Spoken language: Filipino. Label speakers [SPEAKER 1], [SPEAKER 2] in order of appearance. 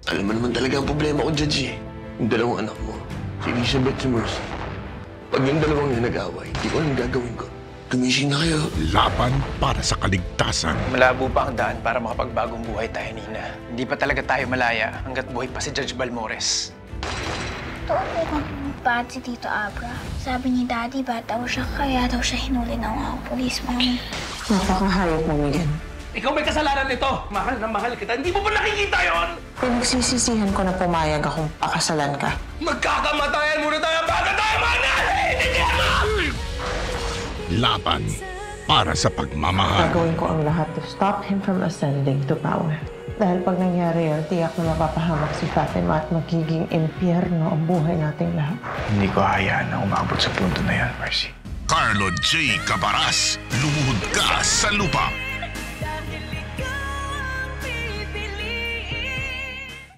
[SPEAKER 1] Alam mo naman talaga ang problema ko, Judge, eh. Yung dalawang anak mo, si Elizabeth at si Mercy. Pag yung dalawang yan nag-away, hindi ko alam gagawin ko. Gumising na kayo.
[SPEAKER 2] Laban para sa kaligtasan.
[SPEAKER 3] Malabo pa ang daan para makapagbagong buhay tayo, Nina. Hindi pa talaga tayo malaya hanggat buhay pa si Judge Balmores.
[SPEAKER 4] Totoo po bang bad si Tito Abra? Sabi ni Daddy, bad daw siya, kaya daw siya hinuli ng mga pulis, Mami.
[SPEAKER 5] Napakahayop mo, Miguel.
[SPEAKER 6] Ikaw may kasalanan nito. Mahal na mahal kita. Hindi mo ba nakikita yon?
[SPEAKER 5] Pinagsisisihan ko na pumayag akong pakasalan ka.
[SPEAKER 6] Magkakamatayan muna tayo bago tayo manahit! Hindi mo!
[SPEAKER 2] Laban para sa pagmamahal.
[SPEAKER 5] Gagawin ko ang lahat to stop him from ascending to power. Dahil pag nangyari yun, tiyak na mapapahamak si Fatima at magiging impyerno ang buhay nating lahat.
[SPEAKER 3] Hindi ko hayaan na umabot sa punto na yan, Mercy.
[SPEAKER 2] Carlo J. Cabaras, lumuhod ka sa lupa.